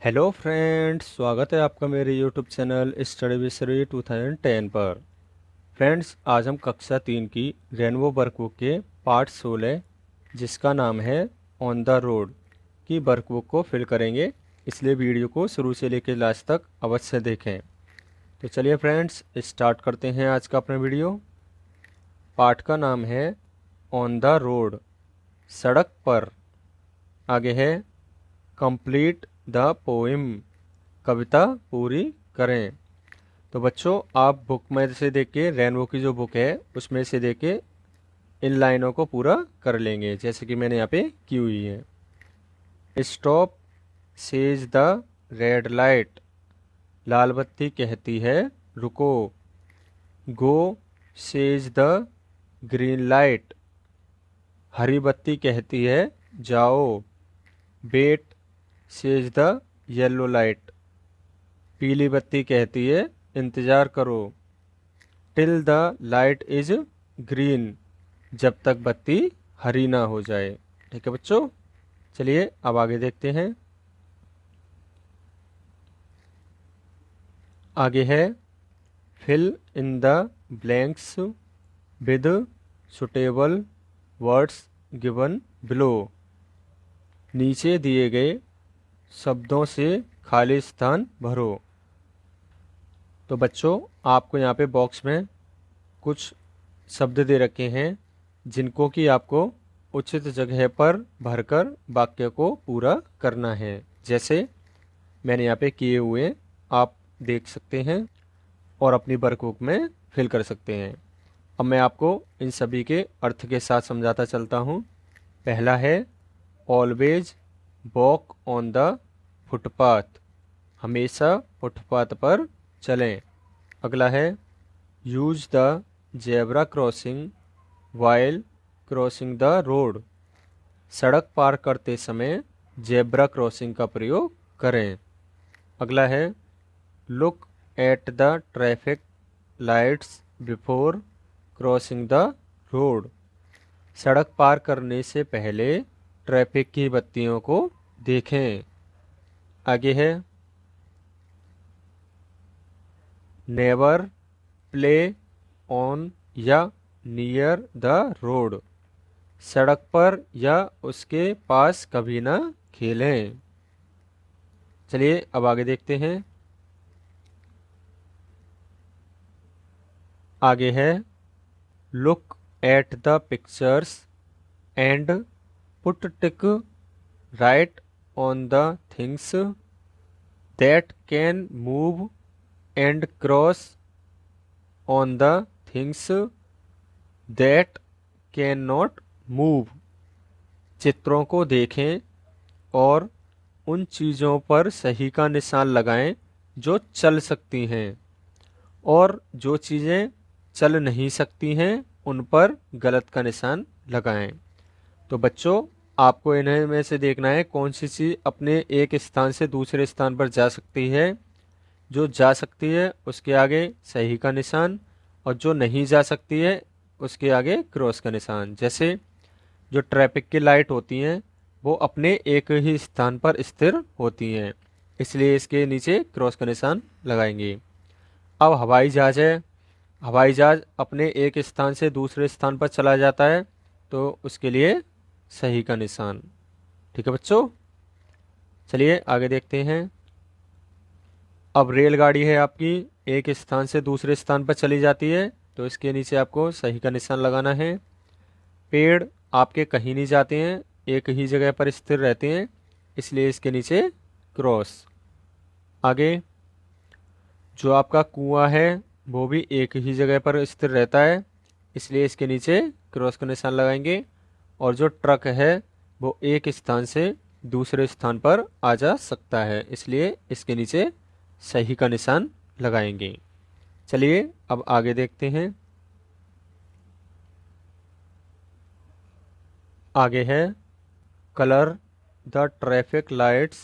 Hello friends, स्वागत है आपका मेरे YouTube channel study with Shri 2010 पर। फ्रेंड्स, आज हम कक्षा 3 की रेनबो वर्कबुक के पार्ट 16 जिसका नाम है ऑन द रोड की वर्कबुक को फिल करेंगे। इसलिए वीडियो को शुरू से लेकर लास्ट तक अवश्य देखें। तो चलिए फ्रेंड्स, स्टार्ट करते हैं आज का अपना वीडियो। पार्ट का नाम है ऑन द रोड, सड़क पर। आगे है कंप्लीट द पोएम, कविता पूरी करें। तो बच्चों, आप बुक में से देख के रेनबो की जो बुक है उसमें से देख के इन लाइनों को पूरा कर लेंगे, जैसे कि मैंने यहाँ पे की हुई है। Stop says the red light, लाल बत्ती कहती है रुको। Go says the green light, हरी बत्ती कहती है जाओ। Wait says the yellow light, पीली बत्ती कहती है इंतज़ार करो। Till the light is green, जब तक बत्ती हरी ना हो जाए। ठीक है बच्चों, चलिए अब आगे देखते हैं। आगे है fill in the blanks with suitable words given below, नीचे दिए गए शब्दों से खाली स्थान भरो। तो बच्चों, आपको यहाँ पे बॉक्स में कुछ शब्द दे रखे हैं जिनको कि आपको उचित जगह पर भरकर वाक्य को पूरा करना है, जैसे मैंने यहाँ पे किए हुए आप देख सकते हैं और अपनी वर्कबुक में फिल कर सकते हैं। अब मैं आपको इन सभी के अर्थ के साथ समझाता चलता हूँ। पहला है always walk on the footpath, हमेशा फुटपाथ पर चलें। अगला है use the zebra crossing while crossing the road, सड़क पार करते समय जेब्रा क्रॉसिंग का प्रयोग करें। अगला है look at the traffic lights before crossing the road, सड़क पार करने से पहले ट्रैफिक की बत्तियों को देखें। आगे है नेवर प्ले ऑन या नियर द रोड, सड़क पर या उसके पास कभी ना खेलें। चलिए अब आगे देखते हैं। आगे है look at the pictures and put tick right on the things that can move and cross on the things that can not move, चित्रों को देखें और उन चीज़ों पर सही का निशान लगाएं जो चल सकती हैं, और जो चीज़ें चल नहीं सकती हैं उन पर गलत का निशान लगाएं। तो बच्चों, आपको इन्हें में से देखना है कौन सी चीज़ अपने एक स्थान से दूसरे स्थान पर जा सकती है। जो जा सकती है उसके आगे सही का निशान, और जो नहीं जा सकती है उसके आगे क्रॉस का निशान। जैसे जो ट्रैफिक की लाइट होती हैं वो अपने एक ही स्थान पर स्थिर होती हैं, इसलिए इसके नीचे क्रॉस का निशान लगाएंगे। अब हवाई जहाज है, हवाई जहाज अपने एक स्थान से दूसरे स्थान पर चला जाता है, तो उसके लिए सही का निशान। ठीक है बच्चों, चलिए आगे देखते हैं। अब रेलगाड़ी है आपकी, एक स्थान से दूसरे स्थान पर चली जाती है, तो इसके नीचे आपको सही का निशान लगाना है। पेड़ आपके कहीं नहीं जाते हैं, एक ही जगह पर स्थिर रहते हैं, इसलिए इसके नीचे क्रॉस। आगे जो आपका कुआं है वो भी एक ही जगह पर स्थिर रहता है, इसलिए इसके नीचे क्रॉस का निशान लगाएंगे। और जो ट्रक है वो एक स्थान से दूसरे स्थान पर आ जा सकता है, इसलिए इसके नीचे सही का निशान लगाएंगे। चलिए अब आगे देखते हैं। आगे है colour the traffic lights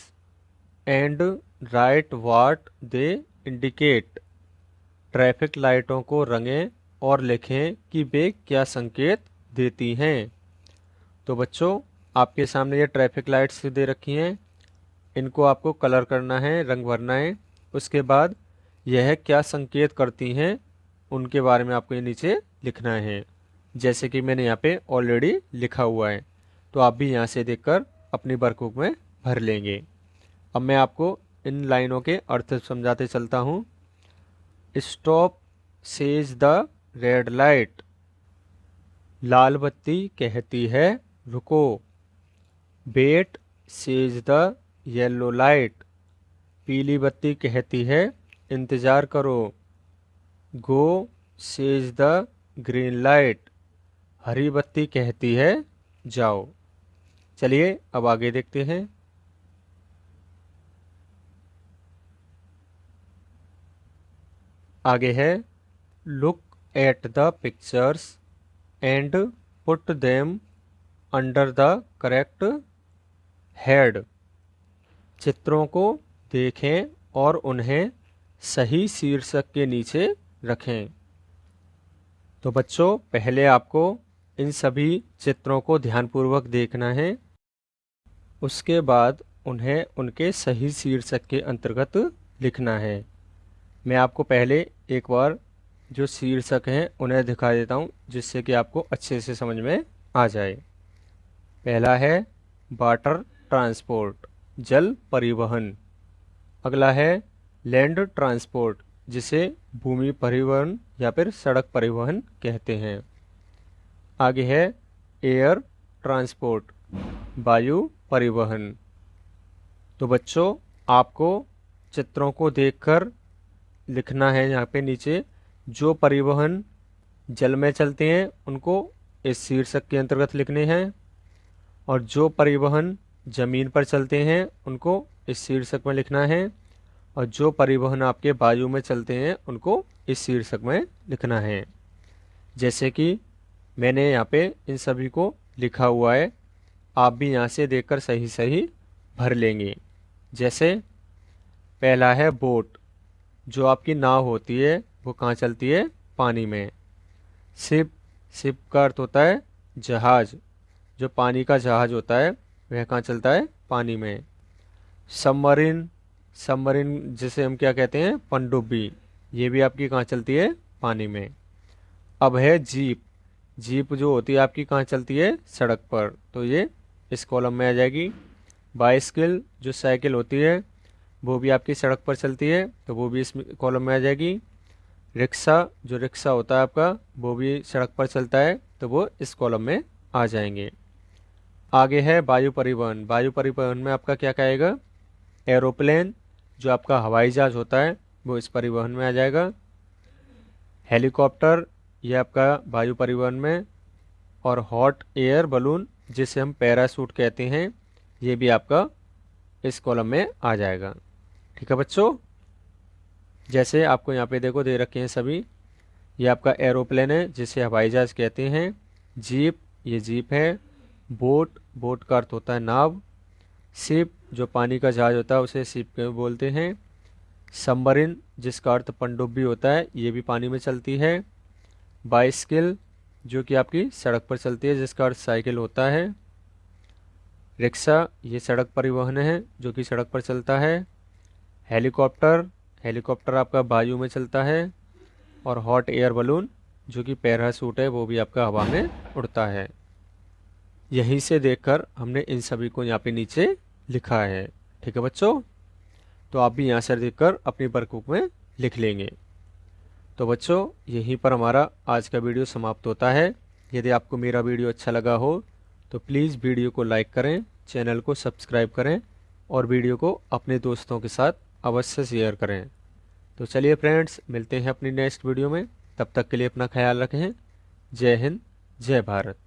and right what they indicate, traffic लाइटों को रंगें और लिखें कि वे क्या संकेत देती हैं। तो बच्चों, आपके सामने ये ट्रैफिक लाइट्स दे रखी हैं, इनको आपको कलर करना है, रंग भरना है। उसके बाद यह क्या संकेत करती हैं उनके बारे में आपको ये नीचे लिखना है, जैसे कि मैंने यहाँ पे ऑलरेडी लिखा हुआ है। तो आप भी यहाँ से देखकर अपनी वर्कबुक में भर लेंगे। अब मैं आपको इन लाइनों के अर्थ समझाते चलता हूँ। Stop says the red light, लाल बत्ती कहती है रुको। Wait says the yellow light, पीली बत्ती कहती है इंतज़ार करो। Go says the green light, हरी बत्ती कहती है जाओ। चलिए अब आगे देखते हैं। आगे है look at the pictures and put them under the correct head, चित्रों को देखें और उन्हें सही शीर्षक के नीचे रखें। तो बच्चों, पहले आपको इन सभी चित्रों को ध्यानपूर्वक देखना है। उसके बाद उन्हें उनके सही शीर्षक के अंतर्गत लिखना है। मैं आपको पहले एक बार जो शीर्षक हैं उन्हें दिखा देता हूं, जिससे कि आपको अच्छे से समझ में आ जाए। पहला है वाटर ट्रांसपोर्ट, जल परिवहन। अगला है लैंड ट्रांसपोर्ट, जिसे भूमि परिवहन या फिर सड़क परिवहन कहते हैं। आगे है एयर ट्रांसपोर्ट, वायु परिवहन। तो बच्चों, आपको चित्रों को देखकर लिखना है यहाँ पे नीचे, जो परिवहन जल में चलते हैं उनको इस शीर्षक के अंतर्गत लिखने हैं, और जो परिवहन जमीन पर चलते हैं उनको इस शीर्षक में लिखना है, और जो परिवहन आपके वायु में चलते हैं उनको इस शीर्षक में लिखना है। जैसे कि मैंने यहाँ पे इन सभी को लिखा हुआ है, आप भी यहाँ से देखकर सही सही भर लेंगे। जैसे पहला है बोट, जो आपकी नाव होती है वो कहाँ चलती है? पानी में। शिप, शिप का अर्थ होता है जहाज, जो पानी का जहाज होता है वह कहाँ चलता है? पानी में। सबमरीन, सबमरीन जिसे हम क्या कहते हैं? पनडुब्बी, ये भी आपकी कहाँ चलती है? पानी में। अब है जीप, जीप जो होती है आपकी कहाँ चलती है? सड़क पर, तो ये इस कॉलम में आ जाएगी। बाइसिकल जो साइकिल होती है वो भी आपकी सड़क पर चलती है, तो वो भी इस कॉलम में आ जाएगी। रिक्शा, जो रिक्शा होता है आपका वो भी सड़क पर चलता है, तो वो इस कॉलम में आ जाएंगे। आगे है वायु परिवहन, वायु परिवहन में आपका क्या कहेगा? एरोप्लेन, जो आपका हवाई जहाज होता है वो इस परिवहन में आ जाएगा। हेलीकॉप्टर, ये आपका वायु परिवहन में। और हॉट एयर बलून, जिसे हम पैराशूट कहते हैं, ये भी आपका इस कॉलम में आ जाएगा। ठीक है बच्चों, जैसे आपको यहाँ पे देखो दे रखे हैं सभी। ये आपका एरोप्लेन है जिसे हवाई जहाज कहते हैं। जीप, ये जीप है। बोट, बोट का अर्थ होता है नाव। शिप, जो पानी का जहाज होता है उसे शिप बोलते हैं। सबमरीन, जिसका अर्थ पनडुब्बी होता है, ये भी पानी में चलती है। बाइसिकल, जो कि आपकी सड़क पर चलती है, जिसका अर्थ साइकिल होता है। रिक्शा, ये सड़क परिवहन है जो कि सड़क पर चलता है। हेलीकॉप्टर, हेलीकॉप्टर आपका वायु में चलता है। और हॉट एयर बलून, जो कि पैराशूट है, वो भी आपका हवा में उड़ता है। यहीं से देखकर हमने इन सभी को यहाँ पे नीचे लिखा है। ठीक है बच्चों, तो आप भी यहाँ से देखकर अपनी वर्कबुक में लिख लेंगे। तो बच्चों, यहीं पर हमारा आज का वीडियो समाप्त होता है। यदि आपको मेरा वीडियो अच्छा लगा हो तो प्लीज़ वीडियो को लाइक करें, चैनल को सब्सक्राइब करें और वीडियो को अपने दोस्तों के साथ अवश्य शेयर करें। तो चलिए फ्रेंड्स, मिलते हैं अपनी नेक्स्ट वीडियो में। तब तक के लिए अपना ख्याल रखें। जय हिंद, जय भारत।